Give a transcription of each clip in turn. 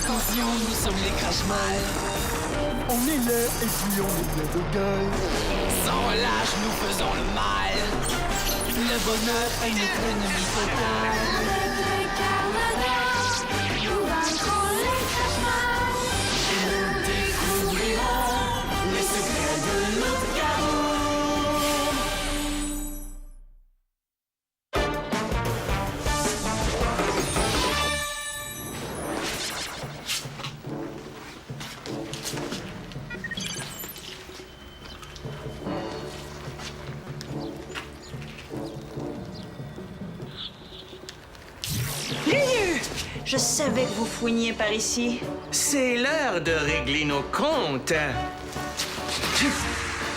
Attention, nous sommes les crash-mal. On est là et puis on est bien de gueule. Sans relâche, nous faisons le mal. Le bonheur est notre ennemi total. Nous vaincrons les crash-mal. Nous découvrirons les secrets de notre garou. Je savais que vous fouiniez par ici. C'est l'heure de régler nos comptes.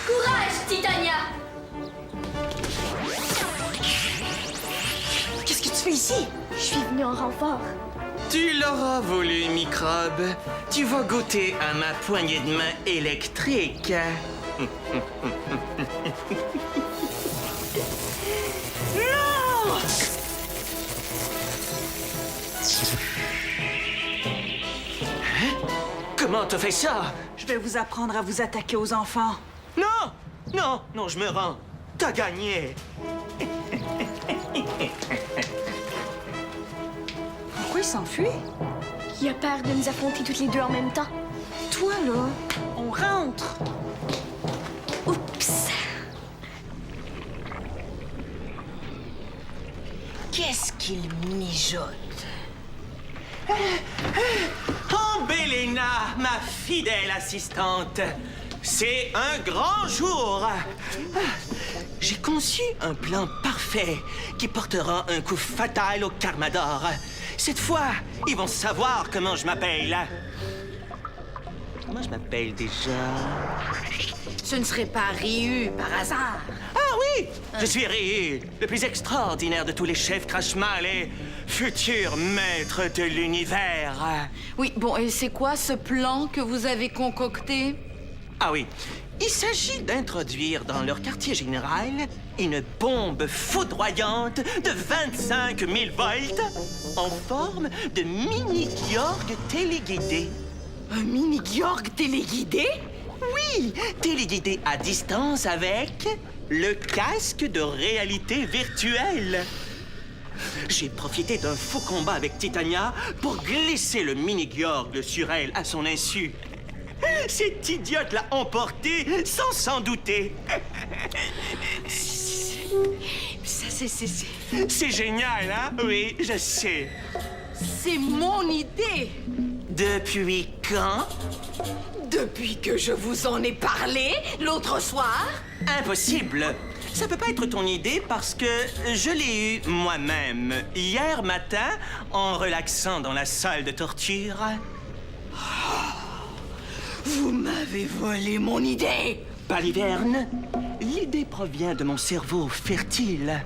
Courage, Titania! Qu'est-ce que tu fais ici? Je suis venue en renfort. Tu l'auras voulu, microbe. Tu vas goûter à ma poignée de main électrique. Non! Comment t'as fait ça? Je vais vous apprendre à vous attaquer aux enfants. Non! Non, non, je me rends. T'as gagné. Pourquoi il s'enfuit? Il a peur de nous affronter toutes les deux en même temps. Toi, là, on rentre. Oups! Qu'est-ce qu'il mijote? Oh, Bélena, ma fidèle assistante. C'est un grand jour. J'ai conçu un plan parfait qui portera un coup fatal au Karmador. Cette fois, ils vont savoir comment je m'appelle. Comment je m'appelle déjà? Ce ne serait pas Ryu par hasard. Ah oui! Je suis Ryu, le plus extraordinaire de tous les chefs Crashmal et futur maître de l'univers. Oui, bon, et c'est quoi ce plan que vous avez concocté? Ah oui, il s'agit d'introduire dans leur quartier général une bombe foudroyante de 25 000 volts en forme de mini-Georg téléguidé. Un mini-Georg téléguidé? Oui, téléguidé à distance avec le casque de réalité virtuelle. J'ai profité d'un faux combat avec Titania pour glisser le mini-Georg sur elle à son insu. Cette idiote l'a emporté sans s'en douter. Ça, C'est génial, hein? Oui, je sais. c'est mon idée! Depuis quand? Depuis que je vous en ai parlé l'autre soir? Impossible. Ça peut pas être ton idée parce que je l'ai eu moi-même hier matin en relaxant dans la salle de torture. Vous m'avez volé mon idée! Baliverne, l'idée provient de mon cerveau fertile.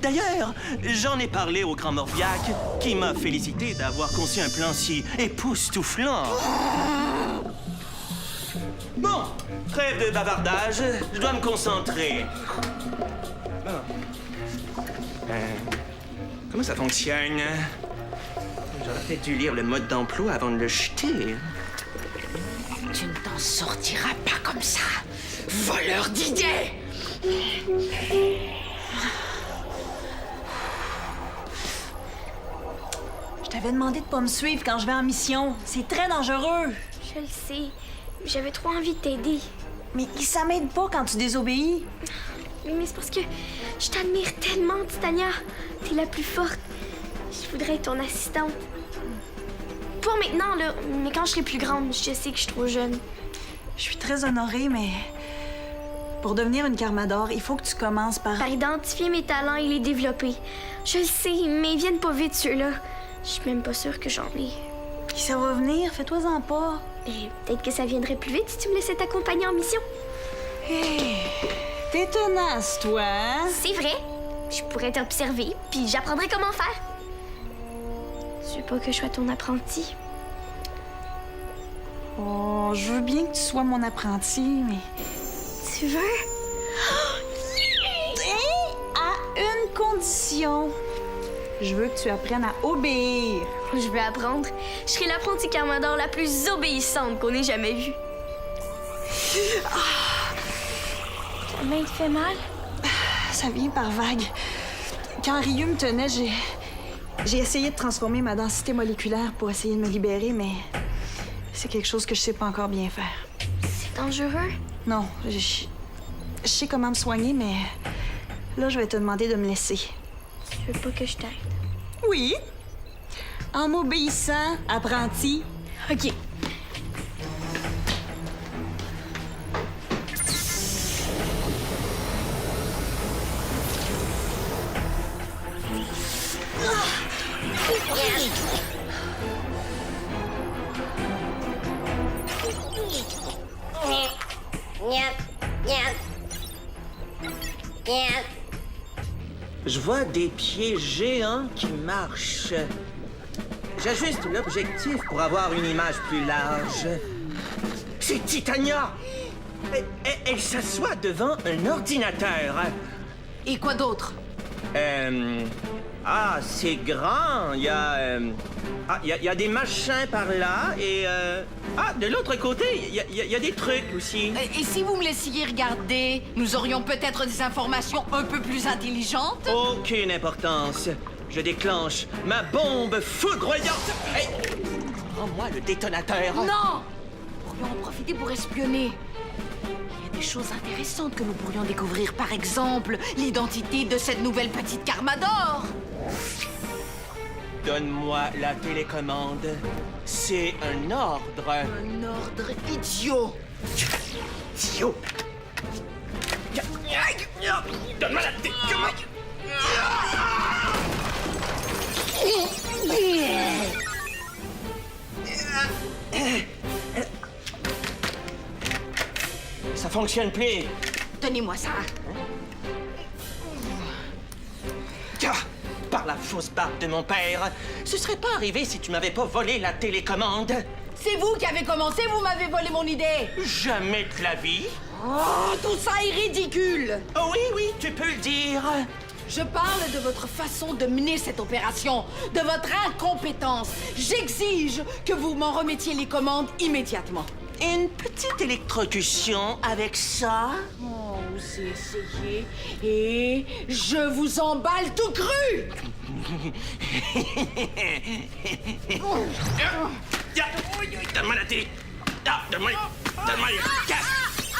D'ailleurs, j'en ai parlé au grand Morbiac qui m'a félicité d'avoir conçu un plan si époustouflant. Bon, trêve de bavardage, je dois me concentrer. Comment ça fonctionne? J'aurais peut-être dû lire le mode d'emploi avant de le jeter. Tu ne t'en sortiras pas comme ça, voleur d'idées! Je t'avais demandé de pas me suivre quand je vais en mission. C'est très dangereux. Je le sais. J'avais trop envie de t'aider. Mais ça m'aide pas quand tu désobéis. Oui, mais c'est parce que je t'admire tellement, Titania. T'es la plus forte. Je voudrais être ton assistante. Pour maintenant, là. Mais quand je serai plus grande, je sais que je suis trop jeune. Je suis très honorée, mais pour devenir une Karmador, il faut que tu commences par Identifier mes talents et les développer. Je le sais, mais ils viennent pas vite, ceux-là. Je suis même pas sûre que j'en ai. Puis ça va venir, fais-toi-en pas. Mais peut-être que ça viendrait plus vite si tu me laissais t'accompagner en mission. Hey, t'es tenace, toi, hein? C'est vrai. Je pourrais t'observer, puis j'apprendrai comment faire. Tu veux pas que je sois ton apprenti? Oh, je veux bien que tu sois mon apprenti, mais... Tu veux? À une condition. Je veux que tu apprennes à obéir. Je veux apprendre. Je serai l'apprentie Carmador la plus obéissante qu'on ait jamais vue. Ta main te fait mal? Ça vient par vague. Quand Ryu me tenait, j'ai essayé de transformer ma densité moléculaire pour essayer de me libérer, mais c'est quelque chose que je sais pas encore bien faire. C'est dangereux. Non, je sais comment me soigner, mais là, je vais te demander de me laisser. Tu veux pas que je t'aide? Oui. En m'obéissant, apprenti. OK. Je vois des pieds géants qui marchent. J'ajuste l'objectif pour avoir une image plus large. C'est Titania! Elle s'assoit devant un ordinateur. Et quoi d'autre? Ah, c'est grand. Il y a... il y a des machins par là et... de l'autre côté, il y a des trucs aussi. Et si vous me laissiez regarder, nous aurions peut-être des informations un peu plus intelligentes? Aucune importance. Je déclenche ma bombe foudroyante. Hey! Rends-moi le détonateur. Non! Nous pourrions en profiter pour espionner. Il y a des choses intéressantes que nous pourrions découvrir. Par exemple, l'identité de cette nouvelle petite Carmador. Donne-moi la télécommande. C'est un ordre. Un ordre idiot. Idiot. Donne-moi la télécommande. Ça fonctionne plus. Donnez-moi ça. Par la fausse barbe de mon père, ce serait pas arrivé si tu m'avais pas volé la télécommande. C'est vous qui avez commencé, vous m'avez volé mon idée. Jamais de la vie. Oh, tout ça est ridicule. Oh oui, tu peux le dire. Je parle de votre façon de mener cette opération, de votre incompétence. J'exige que vous m'en remettiez les commandes immédiatement. Une petite électrocution avec ça? Oh, j'ai essayé et je vous emballe tout cru! Donne-moi la télé. Donne-moi les casques.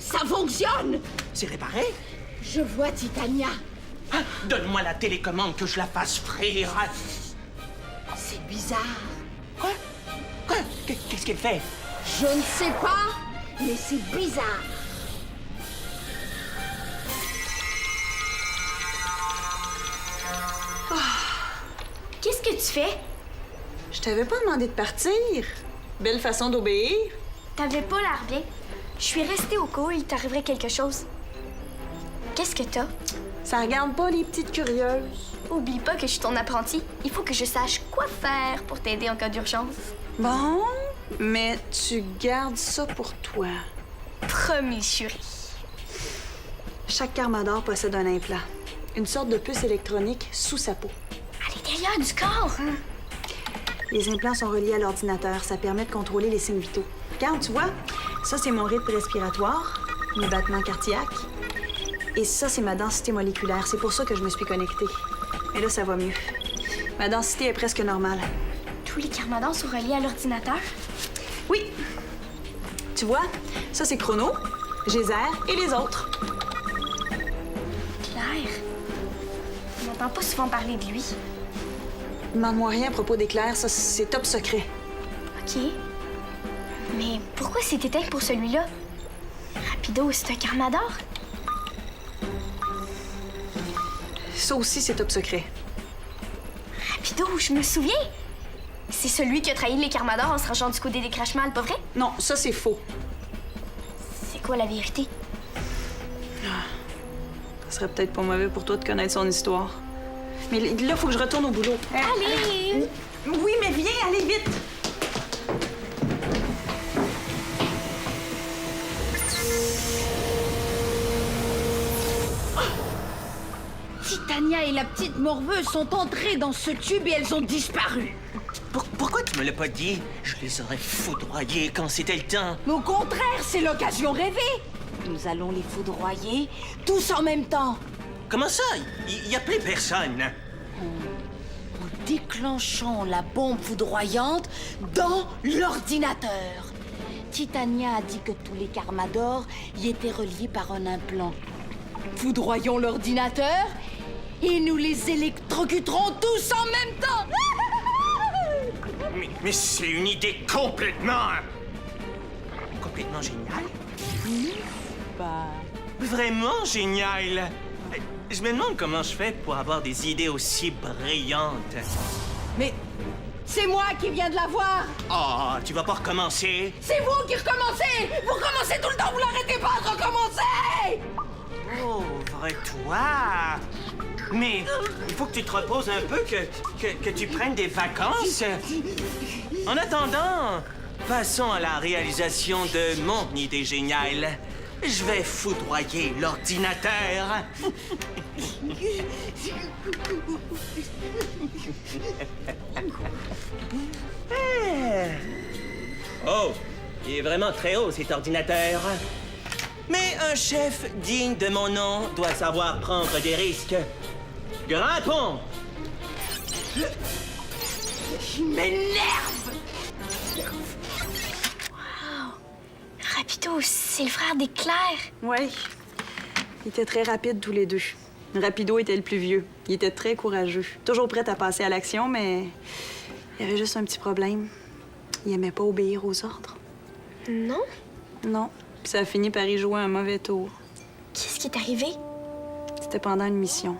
Ça fonctionne! C'est réparé? Je vois Titania. Donne-moi la télécommande que je la fasse frire. C'est bizarre. Quoi? Qu'est-ce qu'elle fait? Je ne sais pas, mais c'est bizarre. Qu'est-ce que tu fais? Je t'avais pas demandé de partir. Belle façon d'obéir. T'avais pas l'air bien. Je suis restée au cas où il t'arriverait quelque chose. Qu'est-ce que t'as? Ça regarde pas les petites curieuses. Oublie pas que je suis ton apprenti. Il faut que je sache quoi faire pour t'aider en cas d'urgence. Bon, mais tu gardes ça pour toi. Promis, chérie. Chaque Carmador possède un implant. Une sorte de puce électronique sous sa peau. À l'intérieur du corps. Les implants sont reliés à l'ordinateur. Ça permet de contrôler les signes vitaux. Regarde, tu vois, ça, c'est mon rythme respiratoire, mes battements cardiaques. Et ça, c'est ma densité moléculaire. C'est pour ça que je me suis connectée. Mais là, ça va mieux. Ma densité est presque normale. Tous les Carmadors sont reliés à l'ordinateur? Oui. Tu vois, ça, c'est Chrono, Geyser et les autres. Claire. On n'entend pas souvent parler de lui. Demande-moi rien à propos d'éclairs, ça, c'est top secret. OK. Mais pourquoi c'est éteint pour celui-là? Rapido, c'est un Carmador? Ça aussi, c'est top secret. Rapido, je me souviens! C'est celui qui a trahi les Carmadors en se rangeant du côté des Crashmal, pas vrai? Non, ça, c'est faux. C'est quoi la vérité? Ça serait peut-être pas mauvais pour toi de connaître son histoire. Mais là, faut que je retourne au boulot. Allez! Oui, mais viens, allez vite! Titania et la petite morveuse sont entrées dans ce tube et elles ont disparu. Pourquoi tu me l'as pas dit? Je les aurais foudroyés quand c'était le temps. Au contraire, c'est l'occasion rêvée. Nous allons les foudroyer tous en même temps. Comment ça? Il y a plus personne. En déclenchant la bombe foudroyante dans l'ordinateur. Titania a dit que tous les Karmadors y étaient reliés par un implant. Foudroyons l'ordinateur et nous les électrocuterons tous en même temps. Mais c'est une idée complètement géniale. Vraiment géniale. Je me demande comment je fais pour avoir des idées aussi brillantes. Mais c'est moi qui viens de l'avoir. Oh, tu vas pas recommencer? C'est vous qui recommencez. Vous recommencez tout le temps, vous l'arrêtez pas de recommencer. Pauvre toi! Mais il faut que tu te reposes un peu, que tu prennes des vacances. En attendant, passons à la réalisation de mon idée géniale. Je vais foudroyer l'ordinateur. Oh, il est vraiment très haut, cet ordinateur. Mais un chef digne de mon nom doit savoir prendre des risques. Grimpons! Il m'énerve. Rapido, c'est le frère d'Éclair. Ouais. Ils étaient très rapides tous les deux. Rapido était le plus vieux. Il était très courageux. Toujours prêt à passer à l'action, mais il y avait juste un petit problème. Il aimait pas obéir aux ordres. Non? Non. Puis ça a fini par y jouer un mauvais tour. Qu'est-ce qui est arrivé? C'était pendant une mission.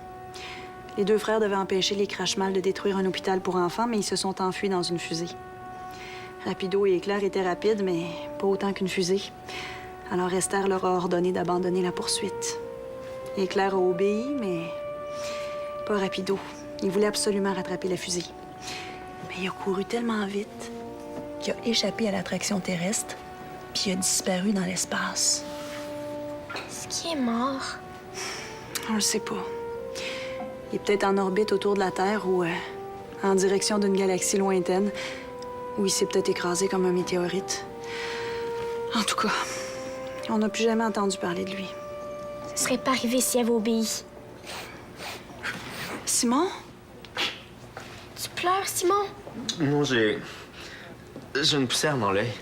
Les deux frères devaient empêcher les Crashmal de détruire un hôpital pour enfants, mais ils se sont enfuis dans une fusée. Rapido et Éclair étaient rapides, mais pas autant qu'une fusée. Alors Esther leur a ordonné d'abandonner la poursuite. Éclair a obéi, mais pas Rapido. Il voulait absolument rattraper la fusée. Mais il a couru tellement vite qu'il a échappé à l'attraction terrestre, puis il a disparu dans l'espace. Est-ce qu'il est mort? On le sait pas. Il est peut-être en orbite autour de la Terre ou en direction d'une galaxie lointaine, où il s'est peut-être écrasé comme un météorite. En tout cas, on n'a plus jamais entendu parler de lui. Ce serait pas arrivé s'il avait obéi. Simon? Tu pleures, Simon? Non, j'ai une poussière dans l'œil.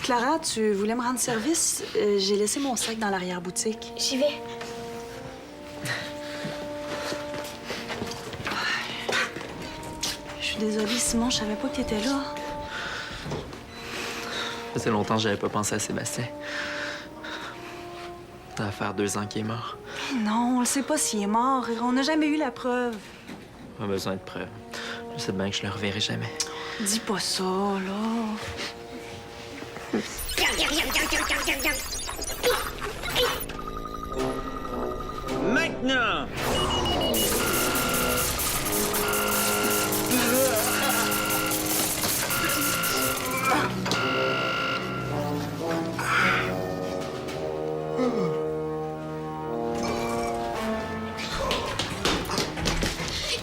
Clara, tu voulais me rendre service? J'ai laissé mon sac dans l'arrière-boutique. J'y vais. Je suis désolée, Simon, je savais pas que t'étais là. Ça fait longtemps que j'avais pas pensé à Sébastien. Ça va faire 2 ans qu'il est mort. Non, on ne sait pas s'il est mort. On n'a jamais eu la preuve. Pas besoin de preuves. Je sais bien que je le reverrai jamais. Dis pas ça, là. Maintenant!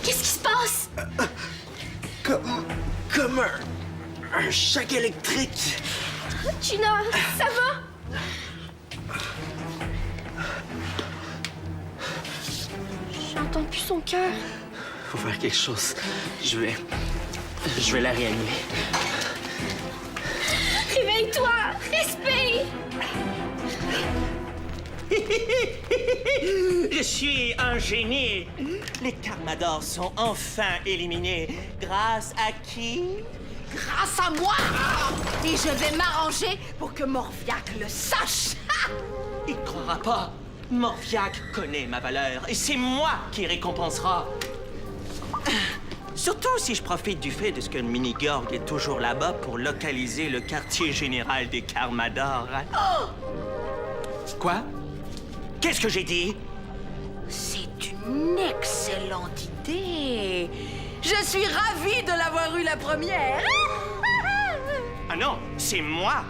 Qu'est-ce qui se passe? Comme un choc électrique. Gina, ça va? J'entends plus son cœur. Faut faire quelque chose. Je vais la réanimer. Réveille-toi! Respire! Je suis un génie. Les Karmadors sont enfin éliminés. Grâce à qui? Grâce à moi. Et je vais m'arranger pour que Morviac le sache. Il croira pas. Morviac connaît ma valeur et c'est moi qui récompensera. Surtout si je profite du fait de ce que le mini-Gorg est toujours là-bas pour localiser le quartier général des Karmadors. Quoi? Qu'est-ce que j'ai dit? C'est une excellente idée. Je suis ravie de l'avoir eue la première. Ah non, c'est moi.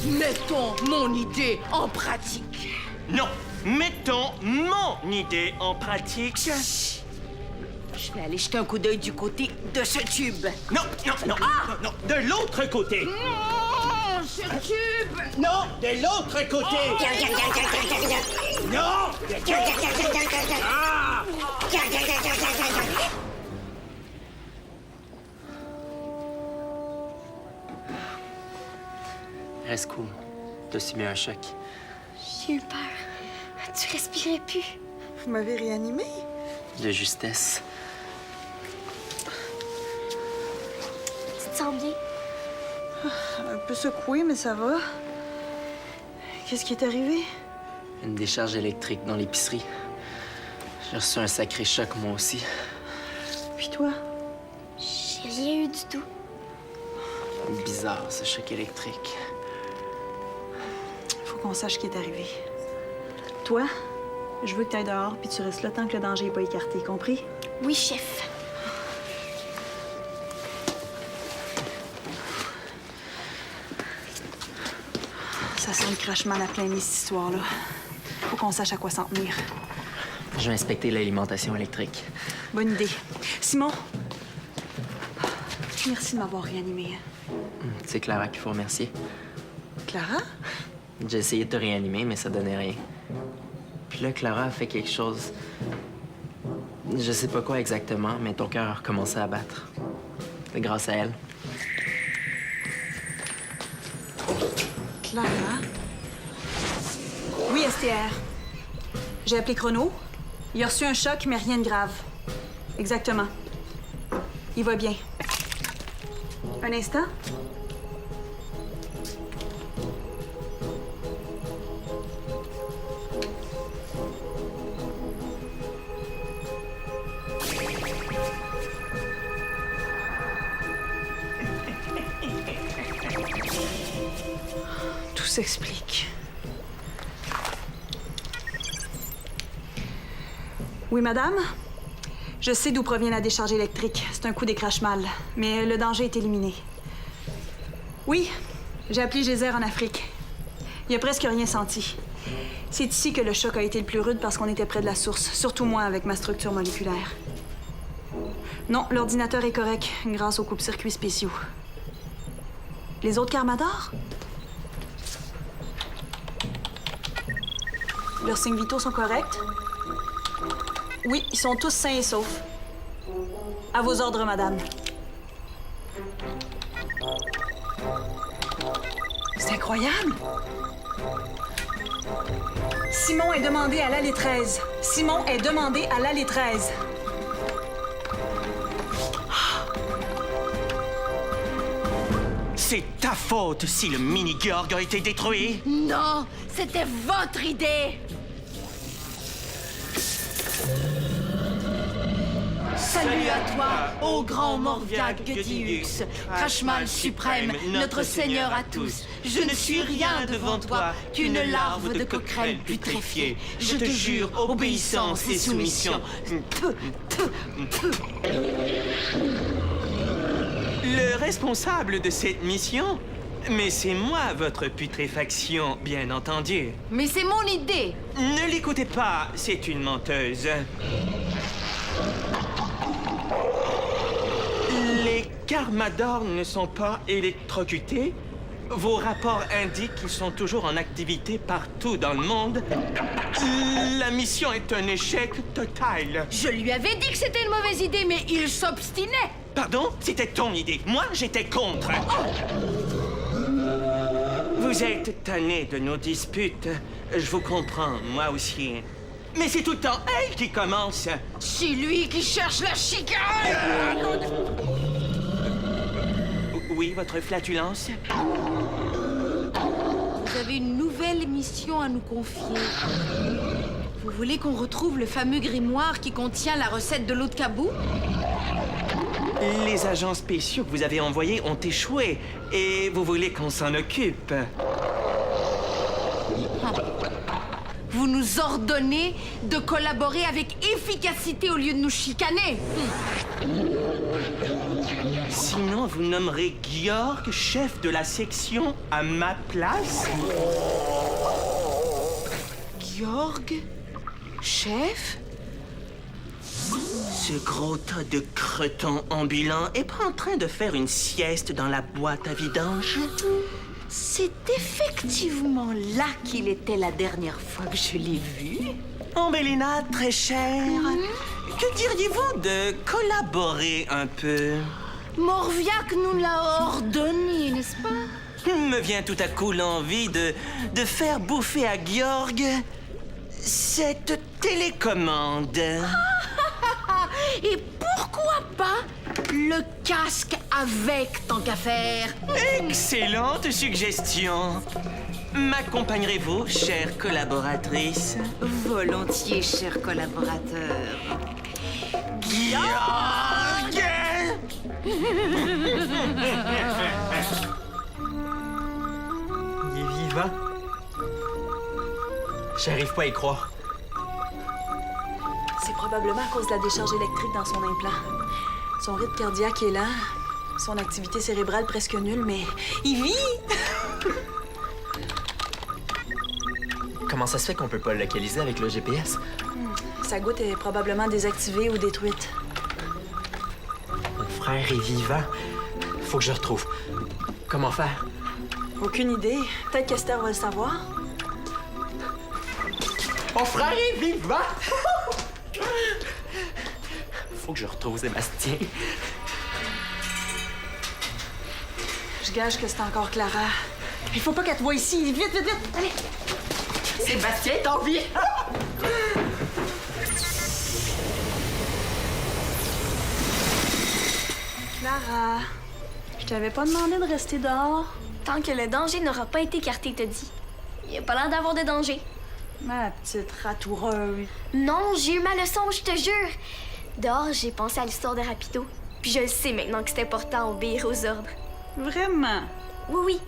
Mettons mon idée en pratique. Non, Mettons mon idée en pratique. Je vais aller jeter un coup d'œil du côté de ce tube. Non, non, non, non, non, de l'autre côté. Non, ce tube! Non, de l'autre côté. Non. Ah! Reste cool. T'as subi un choc. J'ai eu peur. Tu respirais plus. Vous m'avez réanimé? De justesse. Tu te sens bien? Un peu secoué, mais ça va. Qu'est-ce qui est arrivé? Une décharge électrique dans l'épicerie. J'ai reçu un sacré choc, moi aussi. Puis toi? J'ai rien eu du tout. Bizarre, ce choc électrique. Faut qu'on sache ce qui est arrivé. Toi, je veux que tu ailles dehors puis tu restes là tant que le danger n'est pas écarté, compris? Oui, chef. Ça sent le crachement à plein nez, cette histoire-là. Faut qu'on sache à quoi s'en tenir. Je vais inspecter l'alimentation électrique. Bonne idée. Simon! Merci de m'avoir réanimé. C'est Clara qu'il faut remercier. Clara? J'ai essayé de te réanimer, mais ça donnait rien. Puis là, Clara a fait quelque chose. Je sais pas quoi exactement, mais ton cœur a recommencé à battre. C'est grâce à elle. Clara? Oui, STR. J'ai appelé Chrono. Il a reçu un choc, mais rien de grave. Exactement. Il va bien. Un instant. Tout s'explique. Oui, madame? Je sais d'où provient la décharge électrique. C'est un coup d'écrache-mal, mais le danger est éliminé. Oui, j'ai appelé Geyser en Afrique. Il n'y a presque rien senti. C'est ici que le choc a été le plus rude parce qu'on était près de la source, surtout moi avec ma structure moléculaire. Non, l'ordinateur est correct grâce aux coupe-circuits spéciaux. Les autres Carmadors? Leurs signes vitaux sont corrects? Oui, ils sont tous sains et saufs. À vos ordres, madame. C'est incroyable! Simon est demandé à l'allée 13. Simon est demandé à l'allée 13. C'est ta faute si le mini-Georg a été détruit. Non, c'était votre idée! Salut à toi, ô grand Morviag Gediux, Crashmal suprême, notre Seigneur à tous. Je ne suis rien devant toi qu'une larve de coquerelle putréfiée. Je te jure, obéissance et soumission. Le responsable de cette mission? Mais c'est moi, votre putréfaction, bien entendu. Mais c'est mon idée! Ne l'écoutez pas, c'est une menteuse. Les Carmadors ne sont pas électrocutés. Vos rapports indiquent qu'ils sont toujours en activité partout dans le monde. La mission est un échec total. Je lui avais dit que c'était une mauvaise idée, mais il s'obstinait! Pardon? C'était ton idée. Moi, j'étais contre. Vous êtes tanné de nos disputes. Je vous comprends, moi aussi. Mais c'est tout le temps elle qui commence. C'est lui qui cherche la chicane! Oui, votre flatulence? Vous avez une nouvelle mission à nous confier. Vous voulez qu'on retrouve le fameux grimoire qui contient la recette de l'eau de Kabou? Les agents spéciaux que vous avez envoyés ont échoué et vous voulez qu'on s'en occupe. Vous nous ordonnez de collaborer avec efficacité au lieu de nous chicaner. Sinon, vous nommerez Georg chef de la section à ma place? Georg? Chef? Ce gros tas de cretons ambulants est pas en train de faire une sieste dans la boîte à vidange? C'est effectivement là qu'il était la dernière fois que je l'ai vu. Ambélina, très chère, que diriez-vous de collaborer un peu? Morviac nous l'a ordonné, n'est-ce pas? Me vient tout à coup l'envie de faire bouffer à Georg cette télécommande. Et pourquoi pas le casque avec, tant qu'à faire? Excellente suggestion. M'accompagnerez-vous, chère collaboratrice? Volontiers, cher collaborateur. Georg! Il est vivant. J'arrive pas à y croire. C'est probablement à cause de la décharge électrique dans son implant. Son rythme cardiaque est lent, son activité cérébrale presque nulle, mais il vit! Comment ça se fait qu'on peut pas le localiser avec le GPS? Sa goutte est probablement désactivée ou détruite. Mon frère est vivant. Faut que je le retrouve. Comment faire? Aucune idée. Peut-être qu'Esther va le savoir. Mon frère est vivant! Faut que je retrouve Sébastien. Je gage que c'est encore Clara. Il faut pas qu'elle te voie ici. Vite, vite, vite! Allez! Sébastien est en vie! Clara, je t'avais pas demandé de rester dehors. Tant que le danger n'aura pas été écarté, t'as dit. Il a pas l'air d'avoir de danger. Ma petite ratoureuse. Non, j'ai eu ma leçon, je te jure. Dehors, j'ai pensé à l'histoire de Rapido. Puis je le sais maintenant que c'est important d'obéir aux ordres. Vraiment? Oui, oui.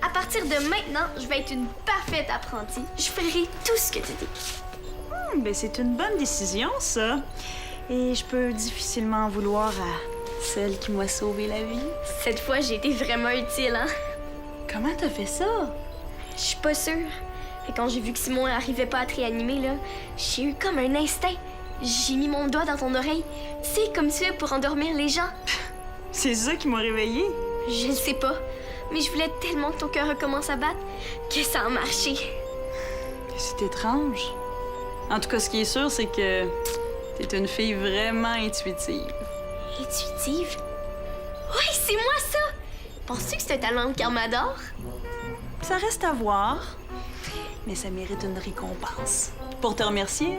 À partir de maintenant, je vais être une parfaite apprentie. Je ferai tout ce que tu dis. Ben c'est une bonne décision, ça. Et je peux difficilement en vouloir à celle qui m'a sauvé la vie. Cette fois, j'ai été vraiment utile, hein? Comment t'as fait ça? Je suis pas sûre. Et quand j'ai vu que Simon n'arrivait pas à te réanimer, là, j'ai eu comme un instinct. J'ai mis mon doigt dans ton oreille. C'est comme tu fais pour endormir les gens. C'est ça qui m'a réveillée. Je le sais pas, mais je voulais tellement que ton cœur recommence à battre que ça a marché. C'est étrange. En tout cas, ce qui est sûr, c'est que t'es une fille vraiment intuitive. Intuitive? Oui, c'est moi ça! Penses-tu que c'est un talent de Carmador? Ça reste à voir, mais ça mérite une récompense. Pour te remercier,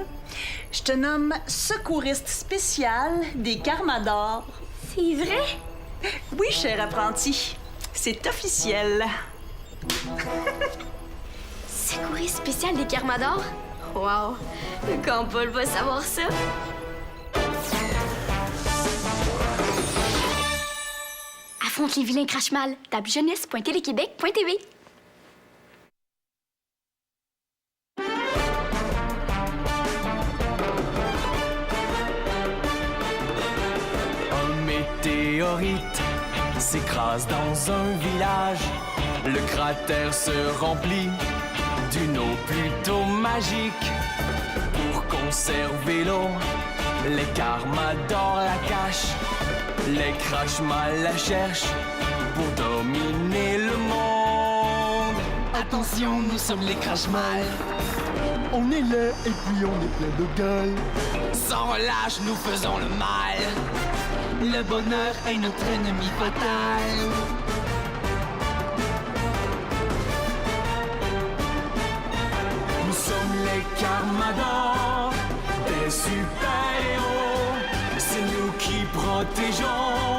je te nomme secouriste spécial des Carmadors. C'est vrai? Oui, cher apprenti, c'est officiel. Secouriste spécial des Carmador? Wow! Quand Paul va savoir ça? Affronte les vilains crache-mal. Tape jeunesse.téléquébec.tv. Un météorite s'écrase dans un village. Le cratère se remplit d'une eau plutôt magique. Pour conserver l'eau, les Carmadors la cachent. Les Crashmal la cherchent pour dominer le monde. Attention, nous sommes les Crashmal. On est là et puis on est plein de gueule. Sans relâche, nous faisons le mal. Le bonheur est notre ennemi fatal. Nous sommes les Carmadors, des super-héros. C'est nous qui protégeons